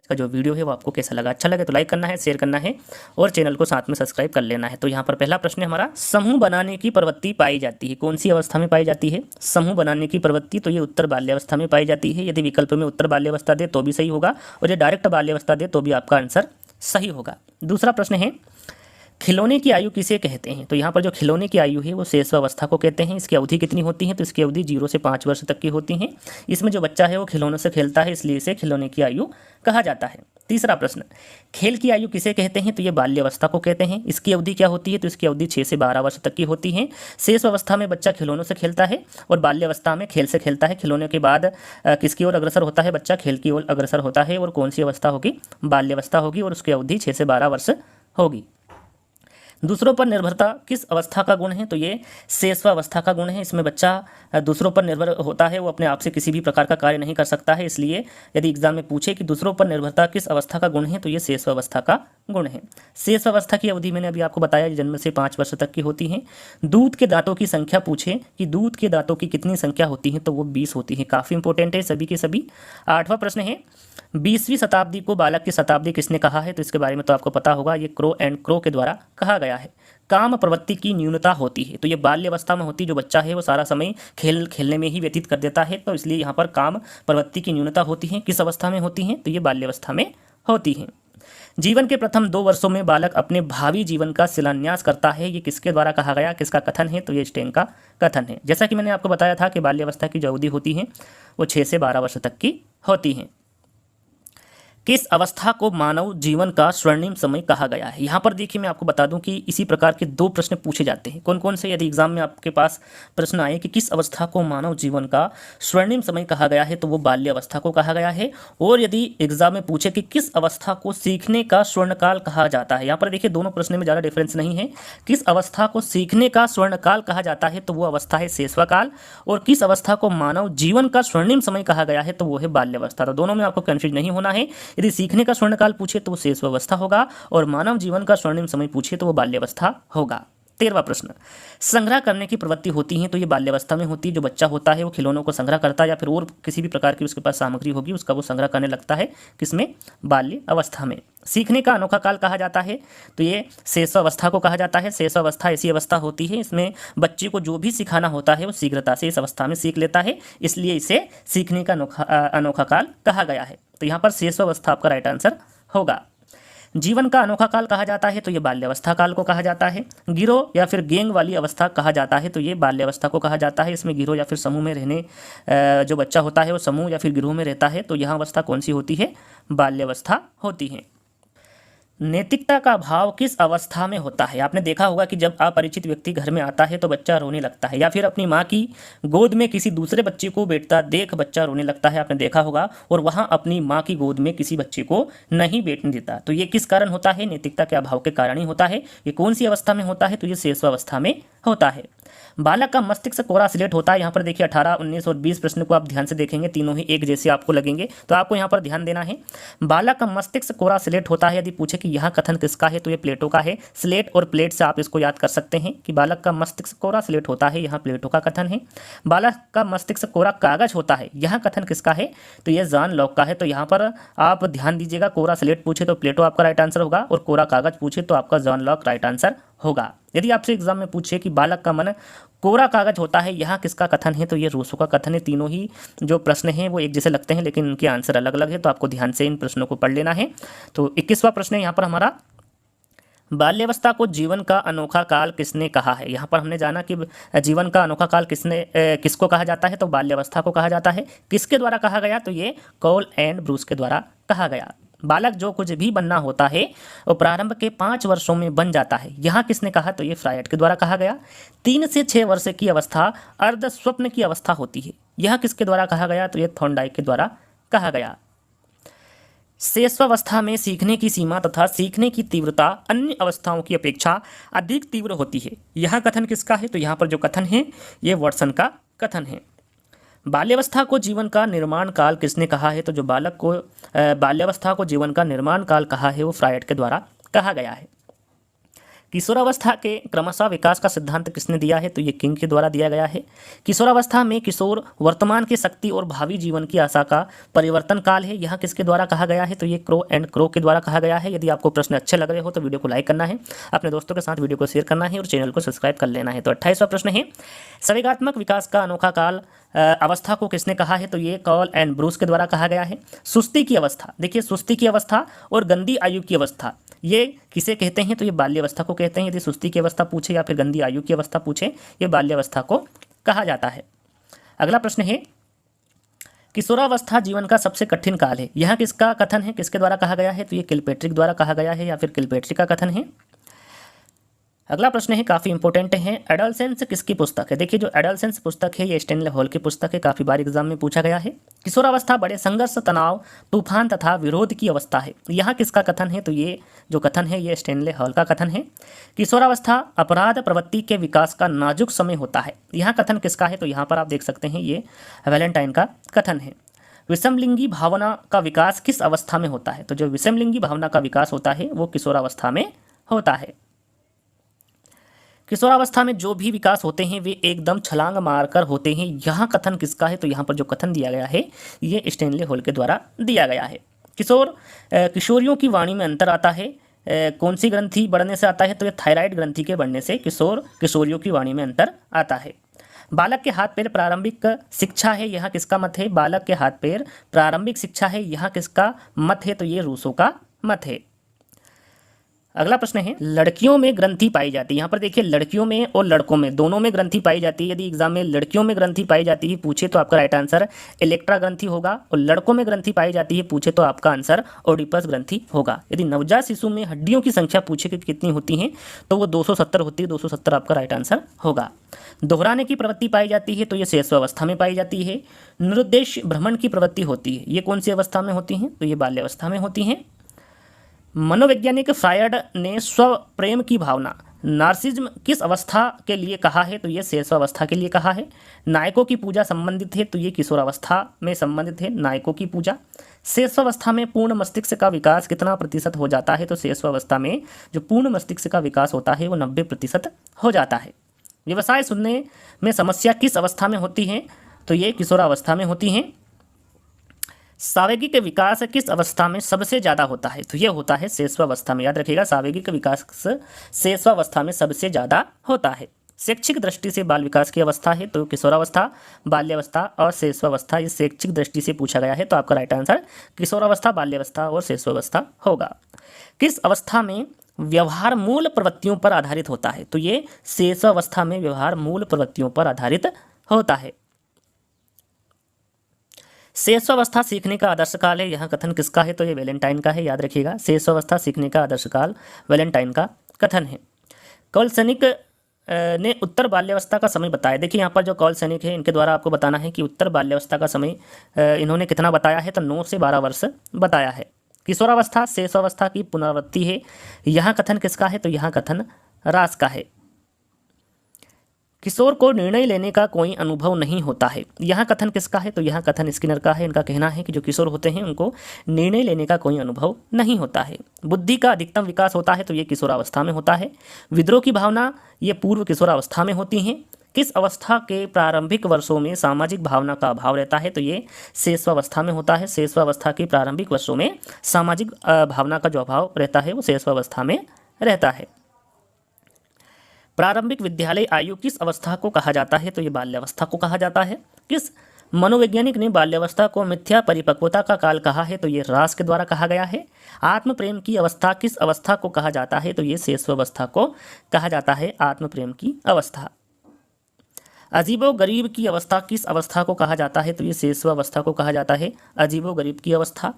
का जो वीडियो है वो आपको कैसा लगा। अच्छा लगे तो लाइक करना है, शेयर करना है और चैनल को साथ में सब्सक्राइब कर लेना है। तो यहाँ पर पहला प्रश्न है हमारा, समूह बनाने की प्रवृत्ति पाई जाती है, कौन सी अवस्था में पाई जाती है समूह बनाने की प्रवृत्ति? तो ये उत्तर बाल्यावस्था में पाई जाती है। यदि विकल्प में उत्तर बाल्यावस्था दे तो भी सही होगा और ये डायरेक्ट बाल्यावस्था दे तो भी आपका आंसर सही होगा। दूसरा प्रश्न है, खिलौने की आयु किसे कहते हैं? तो यहाँ पर जो खिलौने की आयु है वो शैशवावस्था को कहते हैं। इसकी अवधि कितनी होती है? तो इसकी अवधि 0 से 5 वर्ष तक की होती है। इसमें जो बच्चा है वो खिलौनों से खेलता है, इसलिए इसे खिलौने की आयु कहा जाता है। तीसरा प्रश्न, खेल की आयु किसे कहते हैं? तो ये बाल्यावस्था को कहते हैं। इसकी अवधि क्या होती है? तो इसकी अवधि 6 से 12 वर्ष तक की होती है। शेष अवस्था में बच्चा खिलौनों से खेलता है और बाल्यावस्था में खेल से खेलता है। खिलौने के बाद किसकी ओर अग्रसर होता है? बच्चा खेल की ओर अग्रसर होता है। और कौन सी अवस्था होगी? बाल्यावस्था होगी और उसकी अवधि 6 से 12 वर्ष होगी। दूसरों पर निर्भरता किस अवस्था का गुण है? तो ये शैशवावस्था का गुण है। इसमें बच्चा दूसरों पर निर्भर होता है, वो अपने आप से किसी भी प्रकार का कार्य नहीं कर सकता है। इसलिए यदि एग्जाम में पूछे कि दूसरों पर निर्भरता किस अवस्था का गुण है, तो ये शैशवावस्था का गुण है। शैशवावस्था की अवधि मैंने अभी आपको बताया जन्म से 5 वर्ष तक की होती है। दूध के दांतों की संख्या पूछे कि दूध के दांतों की कितनी संख्या होती है, तो वो 20 होती है। काफ़ी इंपॉर्टेंट है सभी के सभी। 8वां प्रश्न है, 20वीं शताब्दी को बालक की शताब्दी किसने कहा है? तो इसके बारे में तो आपको पता होगा, ये क्रो एंड क्रो के द्वारा कहा गया है। काम प्रवृत्ति की न्यूनता होती है, तो ये बाल्यावस्था में होती है। जो बच्चा है वो सारा समय खेलने में ही व्यतीत कर देता है, तो इसलिए यहाँ पर काम प्रवृत्ति की न्यूनता होती है। किस अवस्था में होती है? तो ये बाल्यावस्था में होती है। जीवन के प्रथम 2 वर्षों में बालक अपने भावी जीवन का शिलान्यास करता है, ये किसके द्वारा कहा गया, किसका कथन है? तो ये स्टेन का कथन है। जैसा कि मैंने आपको बताया था कि बाल्यावस्था की जो अवधि होती है वो 6 से 12 वर्ष तक की होती है। किस अवस्था को मानव जीवन का स्वर्णिम समय कहा गया है? यहाँ पर देखिए मैं आपको बता दूं कि इसी प्रकार के 2 प्रश्न पूछे जाते हैं। कौन कौन से? यदि एग्जाम में आपके पास प्रश्न आए कि किस अवस्था को मानव जीवन का स्वर्णिम समय कहा गया है, तो वो बाल्यावस्था को कहा गया है। और यदि एग्जाम में पूछे कि किस अवस्था को सीखने का स्वर्णकाल कहा जाता है, यहाँ पर देखिए दोनों प्रश्न में ज़्यादा डिफरेंस नहीं है। किस अवस्था को सीखने का स्वर्णकाल कहा जाता है, तो वो अवस्था है शैशवकाल। और किस अवस्था को मानव जीवन का स्वर्णिम समय कहा गया है, तो वो है बाल्यावस्था। तो दोनों में आपको कन्फ्यूज नहीं होना है। यदि सीखने का स्वर्णकाल पूछे तो वो शैशवावस्था होगा और मानव जीवन का स्वर्णिम समय पूछे तो वो बाल्यावस्था होगा। 13वां प्रश्न, संग्रह करने की प्रवृत्ति होती है, तो ये बाल्यावस्था में होती है। जो बच्चा होता है वो खिलौनों को संग्रह करता है या फिर और किसी भी प्रकार की उसके पास सामग्री होगी उसका वो संग्रह करने लगता है। किसमें? बाल्य अवस्था में। सीखने का अनोखा काल कहा जाता है, तो ये शैशवावस्था को कहा जाता है। शैशवावस्था ऐसी अवस्था होती है इसमें बच्चे को जो भी सिखाना होता है वो शीघ्रता से इस अवस्था में सीख लेता है, इसलिए इसे सीखने का अनोखा काल कहा गया है। तो यहाँ पर शैशवावस्था आपका राइट आंसर होगा। जीवन का अनोखा काल कहा जाता है, तो ये बाल्यावस्था काल को कहा जाता है। गिरोह या फिर गैंग वाली अवस्था कहा जाता है, तो ये बाल्यावस्था को कहा जाता है। इसमें गिरोह या फिर समूह में रहने जो बच्चा होता है वो समूह या फिर गिरोह में रहता है, तो यहाँ अवस्था कौन सी होती है? बाल्यावस्था होती है। नैतिकता का अभाव किस अवस्था में होता है? आपने देखा होगा कि जब अपरिचित व्यक्ति घर में आता है तो बच्चा रोने लगता है, या फिर अपनी माँ की गोद में किसी दूसरे बच्चे को बैठता देख बच्चा रोने लगता है, आपने देखा होगा। और वहाँ अपनी माँ की गोद में किसी बच्चे को नहीं बैठने देता, तो ये किस कारण होता है? नैतिकता के अभाव के कारण ही होता है। ये कौन सी अवस्था में होता है? तो ये शैशवावस्था में होता है। बालक का मस्तिष्क कोरा स्लेट होता है। यहाँ पर देखिए 18, 19 और 20 प्रश्न को आप ध्यान से देखेंगे, तीनों ही एक जैसे आपको लगेंगे, तो आपको यहाँ पर ध्यान देना है। बालक का मस्तिष्क कोरा स्लेट होता है। यदि पूछे कि यह कथन किसका है, तो ये प्लेटो का है। स्लेट और प्लेट से आप इसको याद कर सकते हैं कि बालक का मस्तिष्क कोरा स्लेट होता है, यहाँ प्लेटो का कथन है। बालक का मस्तिष्क कोरा कागज होता है, यह कथन किसका है? तो यह जॉन लॉक का है। तो यहाँ पर आप ध्यान दीजिएगा, कोरा स्लेट पूछे तो प्लेटो आपका राइट आंसर होगा और कोरा कागज पूछे तो आपका जॉन लॉक राइट आंसर होगा। यदि आपसे एग्जाम में पूछे कि बालक का मन कोरा कागज होता है, यहाँ किसका कथन है? तो ये रूसो का कथन है। तीनों ही जो प्रश्न हैं वो एक जैसे लगते हैं लेकिन उनके आंसर अलग अलग है, तो आपको ध्यान से इन प्रश्नों को पढ़ लेना है। तो 21वां प्रश्न है यहाँ पर हमारा, बाल्यावस्था को जीवन का अनोखा काल किसने कहा है? यहाँ पर हमने जाना कि जीवन का अनोखा काल किसको कहा जाता है, तो बाल्यावस्था को कहा जाता है। किसके द्वारा कहा गया? तो ये कॉल एंड ब्रूस के द्वारा कहा गया। बालक जो कुछ भी बनना होता है वो प्रारंभ के 5 वर्षों में बन जाता है, यहाँ किसने कहा? तो ये फ्रायड के द्वारा कहा गया। 3 से 6 वर्ष की अवस्था अर्ध स्वप्न की अवस्था होती है, यह किसके द्वारा कहा गया? तो ये थॉर्नडाइक के द्वारा कहा गया। शैशवावस्था में सीखने की सीमा तथा सीखने की तीव्रता अन्य अवस्थाओं की अपेक्षा अधिक तीव्र होती है, यह कथन किसका है? तो यहाँ पर जो कथन है ये वाटसन का कथन है। बाल्यावस्था को जीवन का निर्माण काल किसने कहा है? तो जो बालक को बाल्यावस्था को जीवन का निर्माण काल कहा है वो फ्रायड के द्वारा कहा गया है। किशोरावस्था के क्रमशः विकास का सिद्धांत किसने दिया है? तो ये किंग के द्वारा दिया गया है। किशोरावस्था में किशोर वर्तमान की शक्ति और भावी जीवन की आशा का परिवर्तन काल है, यह किसके द्वारा कहा गया है? तो ये क्रो एंड क्रो के द्वारा कहा गया है। यदि आपको प्रश्न अच्छे लग रहे हो तो वीडियो को लाइक करना है, अपने दोस्तों के साथ वीडियो को शेयर करना है और चैनल को सब्सक्राइब कर लेना है। तो 28वां प्रश्न है, संवेगात्मक विकास का अनोखा काल अवस्था को किसने कहा है? तो ये कॉल एंड ब्रूस के द्वारा कहा गया है। सुस्ती की अवस्था, देखिए सुस्ती की अवस्था और गंदी आयु की अवस्था ये किसे कहते हैं? तो ये बाल्यावस्था को कहते हैं। यदि सुस्ती की अवस्था पूछे या फिर गंदी आयु की अवस्था पूछे, ये बाल्यावस्था को कहा जाता है। अगला प्रश्न है, किशोरावस्था जीवन का सबसे कठिन काल है, यह किसका कथन है? किसके द्वारा कहा गया है? तो ये किलपेट्रिक द्वारा कहा गया है या फिर किलपेट्रिक का कथन है। अगला प्रश्न है, काफ़ी इंपॉर्टेंट है, एडोलसेंस किसकी पुस्तक है? देखिए जो एडोलसेंस पुस्तक है ये स्टैनले हॉल की पुस्तक है, काफ़ी बार एग्जाम में पूछा गया है। किशोरावस्था बड़े संघर्ष, तनाव, तूफान तथा विरोध की अवस्था है, यहाँ किसका कथन है? तो ये जो कथन है ये स्टैनले हॉल का कथन है। किशोरावस्था अपराध प्रवृत्ति के विकास का नाजुक समय होता है, यहाँ कथन किसका है? तो यहाँ पर आप देख सकते हैं ये वैलेंटाइन का कथन है। विषमलिंगी भावना का विकास किस अवस्था में होता है? तो जो विषमलिंगी भावना का विकास होता है वो किशोरावस्था में होता है। किशोरावस्था में जो भी विकास होते हैं वे एकदम छलांग मारकर होते हैं, यहाँ कथन किसका है? तो यहाँ पर जो कथन दिया गया है ये स्टैनले हॉल के द्वारा दिया गया है। किशोरियों की वाणी में अंतर आता है, कौन सी ग्रंथि बढ़ने से आता है? तो ये थायराइड ग्रंथि के बढ़ने से किशोरियों की वाणी में अंतर आता है। बालक के हाथ पैर प्रारंभिक शिक्षा है, यहाँ किसका मत है? बालक के हाथ पैर प्रारंभिक शिक्षा है, यहाँ किसका मत है? तो ये रूसो का मत है। अगला प्रश्न है, लड़कियों में ग्रंथि पाई जाती है, यहाँ पर देखिए लड़कियों में और लड़कों में दोनों में ग्रंथि पाई जाती है। यदि एग्जाम में लड़कियों में ग्रंथि पाई जाती है पूछे तो आपका राइट आंसर इलेक्ट्रा ग्रंथि होगा, और लड़कों में ग्रंथि पाई जाती है पूछे तो आपका आंसर ओडिपस ग्रंथि होगा। यदि नवजात शिशु में हड्डियों की संख्या पूछे कि कितनी होती है तो वो 270 होती है, 270 आपका राइट आंसर होगा। दोहराने की प्रवृत्ति पाई जाती है तो ये शैशवावस्था में पाई जाती है। निरुद्देश्य भ्रमण की प्रवृत्ति होती है, ये कौन सी अवस्था में होती है? तो ये बाल्यावस्था में होती है। मनोवैज्ञानिक फ्रायड ने स्व प्रेम की भावना नार्सिज्म किस अवस्था के लिए कहा है? तो ये शैशवावस्था के लिए कहा है। नायकों की पूजा संबंधित है, तो ये किशोरावस्था में संबंधित है, नायकों की पूजा। शैशवावस्था में पूर्ण मस्तिष्क का विकास कितना प्रतिशत हो जाता है? तो शैशवावस्था में जो पूर्ण मस्तिष्क का विकास होता है वो 90% हो जाता है। व्यवसाय सुनने में समस्या किस अवस्था में होती है? तो ये किशोरावस्था में होती हैं। सावेगिक विकास किस अवस्था में सबसे ज़्यादा होता है? तो यह होता है शैशवावस्था में। याद रखिएगा सावेगिक विकास शैशवावस्था में सबसे ज़्यादा होता है। शैक्षिक दृष्टि से बाल विकास की अवस्था है तो किशोरावस्था, बाल्यावस्था और शैशवावस्था, ये शैक्षिक दृष्टि से पूछा गया है तो आपका राइट आंसर किशोरावस्था, बाल्यावस्था और शैशवावस्था होगा। किस अवस्था में व्यवहार मूल प्रवृत्तियों पर आधारित होता है? तो ये शैशवावस्था में व्यवहार मूल प्रवृत्तियों पर आधारित होता है। शैशवावस्था सीखने का आदर्श काल है, यहाँ कथन किसका है? तो ये वैलेंटाइन का है, याद रखिएगा शैशवावस्था सीखने का आदर्श काल वैलेंटाइन का कथन है। कॉलसैनिक ने उत्तर बाल्यावस्था का समय बताया। देखिए यहाँ पर जो कॉलसैनिक है इनके द्वारा आपको बताना है कि उत्तर बाल्यावस्था का समय इन्होंने कितना बताया है? तो 9 से 12 वर्ष बताया है। किशोरावस्था शैशवावस्था की पुनरावृत्ति है, यहाँ कथन किसका है? तो यहाँ कथन रास का है। किशोर को निर्णय लेने का कोई अनुभव नहीं होता है, यहाँ कथन किसका है? तो यहाँ कथन स्किनर का है। इनका कहना है कि जो किशोर होते हैं उनको निर्णय लेने का कोई अनुभव नहीं होता है। बुद्धि का अधिकतम विकास होता है तो ये किशोरावस्था में होता है। विद्रोह की भावना ये पूर्व किशोरावस्था में होती हैं। किस अवस्था के प्रारंभिक वर्षों में सामाजिक भावना का अभाव रहता है? तो ये शैशवावस्था में होता है। शैशवावस्था के प्रारंभिक वर्षों में सामाजिक भावना का जो अभाव रहता है वो शैशवावस्था में रहता है। प्रारंभिक विद्यालय आयु किस अवस्था को कहा जाता है? तो ये बाल्यावस्था को कहा जाता है। किस मनोवैज्ञानिक ने बाल्यावस्था को मिथ्या परिपक्वता का काल कहा है? तो ये रास के द्वारा कहा गया है। आत्म प्रेम की अवस्था किस अवस्था को कहा जाता है? तो ये शैशवावस्था को कहा जाता है, आत्म प्रेम की अवस्था। अजीबो गरीब की अवस्था किस अवस्था को कहा जाता है? तो ये शैशवावस्था को कहा जाता है, अजीबो गरीब की अवस्था।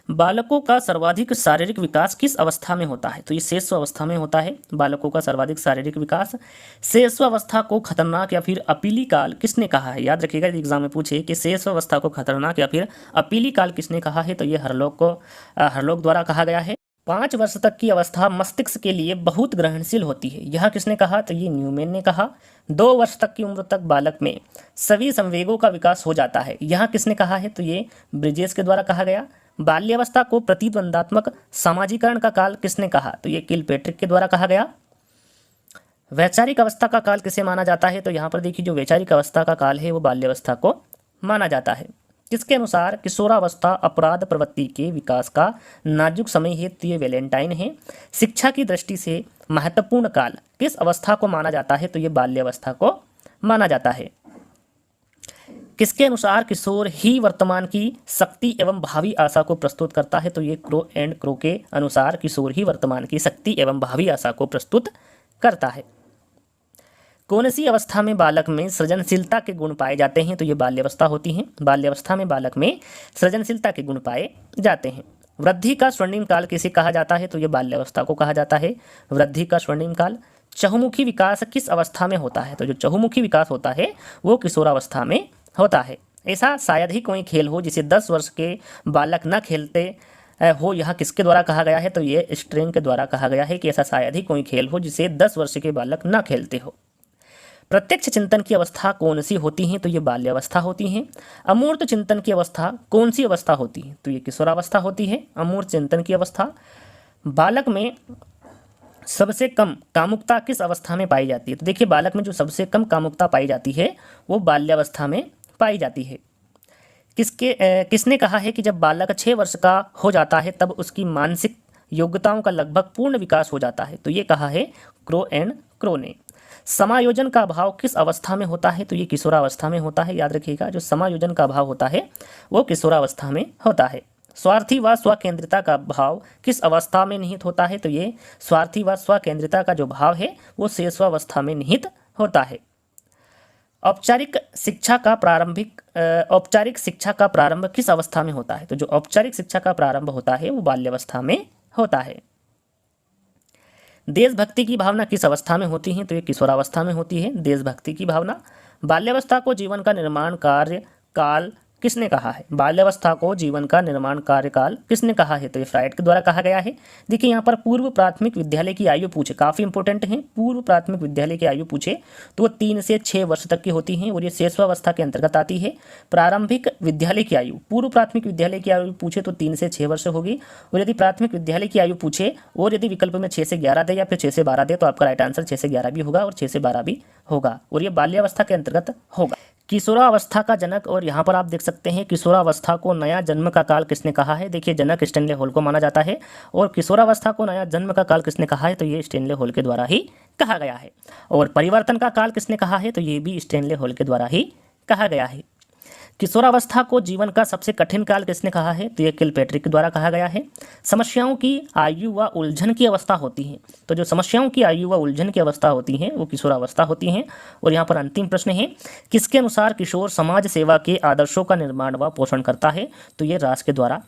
बालकों का सर्वाधिक शारीरिक विकास किस अवस्था में होता है? तो ये शैशवावस्था में होता है, बालकों का सर्वाधिक शारीरिक विकास। शैशवावस्था को खतरनाक या फिर अपीली काल किसने कहा है? याद रखिएगा एग्जाम में पूछे कि शैशवावस्था को खतरनाक या फिर अपीली काल किसने कहा है? तो ये हरलोक द्वारा कहा गया है। 5 वर्ष तक की अवस्था मस्तिष्क के लिए बहुत ग्रहणशील होती है, यह किसने कहा? तो ये न्यूमैन ने कहा। 2 वर्ष तक की उम्र तक बालक में सभी संवेगों का विकास हो जाता है, यह किसने कहा है? तो ये ब्रिजेस के द्वारा कहा गया। बाल्यावस्था को प्रतिद्वंदात्मक सामाजिकरण का काल किसने कहा? तो ये किलपेट्रिक के द्वारा कहा गया। वैचारिक अवस्था का काल किसे माना जाता है? तो यहाँ पर देखिए जो वैचारिक अवस्था का काल है वो बाल्यावस्था को माना जाता है। किसके अनुसार किशोरावस्था अपराध प्रवृत्ति के विकास का नाजुक समय है? तो ये वैलेंटाइन है। शिक्षा की दृष्टि से महत्वपूर्ण काल किस अवस्था को माना जाता है? तो ये बाल्यावस्था को माना जाता है। किसके अनुसार किशोर ही वर्तमान की शक्ति एवं भावी आशा को प्रस्तुत करता है? तो ये क्रो एंड क्रो के अनुसार किशोर ही वर्तमान की शक्ति एवं भावी आशा को प्रस्तुत करता है। कौन सी अवस्था में बालक में सृजनशीलता के गुण पाए जाते हैं? तो ये बाल्यावस्था होती है। बाल्यावस्था में बालक में सृजनशीलता के गुण पाए जाते हैं। वृद्धि का स्वर्णिम काल किसे कहा जाता है? तो ये बाल्यावस्था को कहा जाता है, वृद्धि का स्वर्णिम काल। चहुमुखी विकास किस अवस्था में होता है? तो जो चहुमुखी विकास होता है वो किशोरावस्था में होता है। ऐसा शायद ही कोई खेल हो जिसे 10 वर्ष के बालक न खेलते हो। यह किसके द्वारा कहा गया है? तो ये स्ट्रेन के द्वारा कहा गया है कि ऐसा शायद ही कोई खेल हो जिसे 10 वर्ष के बालक न खेलते हो। प्रत्यक्ष चिंतन की अवस्था कौन सी होती है? तो ये बाल्यावस्था होती है। अमूर्त चिंतन की अवस्था कौन सी अवस्था होती है? तो ये किशोरावस्था होती है। अमूर्त चिंतन की अवस्था। बालक में सबसे कम कामुकता किस अवस्था में पाई जाती है? तो देखिए बालक में जो सबसे कम कामुकता पाई जाती है वो बाल्यावस्था में पाई जाती है। किसने कहा है कि जब बालक 6 वर्ष का हो जाता है तब उसकी मानसिक योग्यताओं का लगभग पूर्ण विकास हो जाता है? तो ये कहा है क्रो एंड क्रो ने। समायोजन का अभाव किस अवस्था में होता है? तो ये किशोरावस्था में होता है। याद रखिएगा जो समायोजन का अभाव होता है वो किशोरावस्था में होता है। स्वार्थी व स्वकेंद्रिता का भाव किस अवस्था में निहित होता है? तो ये स्वार्थी व स्वकेंद्रिता का जो भाव है वो शैशवावस्था में निहित होता है। औपचारिक शिक्षा का प्रारंभ किस अवस्था में होता है? तो जो औपचारिक शिक्षा का प्रारंभ होता है वो बाल्यावस्था में होता है। देशभक्ति की भावना किस अवस्था में होती है? तो ये किशोरावस्था में होती है देशभक्ति की भावना। बाल्यावस्था को जीवन का निर्माण कार्य काल किसने कहा है? बाल्यावस्था को जीवन का निर्माण कार्यकाल किसने कहा है? तो ये फ्राइड के द्वारा कहा गया है। देखिए यहाँ पर पूर्व प्राथमिक विद्यालय की आयु पूछे, काफ़ी इंपॉर्टेंट है। पूर्व प्राथमिक विद्यालय की आयु पूछे तो वो 3 से 6 वर्ष तक की होती है और ये शैशवावस्था के अंतर्गत आती है। प्रारंभिक विद्यालय की आयु, पूर्व प्राथमिक विद्यालय की आयु पूछे तो 3 से 6 वर्ष होगी। और यदि प्राथमिक विद्यालय की आयु पूछे और यदि विकल्प में 6 से 11 दे या फिर 6 से 12 दे तो आपका राइट आंसर 6 से 11 भी होगा और 6 से 12 भी होगा और ये बाल्यावस्था के अंतर्गत होगा। किशोरावस्था का जनक, और यहाँ पर आप देख सकते हैं किशोरावस्था को नया जन्म का काल किसने कहा है? देखिए जनक स्टैनले हॉल को माना जाता है और किशोरावस्था को नया जन्म का काल किसने कहा है? तो ये स्टैनले हॉल के द्वारा ही कहा गया है। और परिवर्तन का काल किसने कहा है? तो ये भी स्टैनले हॉल के द्वारा ही कहा गया है। किशोरावस्था को जीवन का सबसे कठिन काल किसने कहा है? तो ये किलपैट्रिक के द्वारा कहा गया है। समस्याओं की आयु व उलझन की अवस्था होती है, तो जो समस्याओं की आयु व उलझन की अवस्था होती है वो किशोरावस्था होती है। और यहाँ पर अंतिम प्रश्न है, किसके अनुसार किशोर समाज सेवा के आदर्शों का निर्माण व पोषण करता है? तो ये रास के द्वारा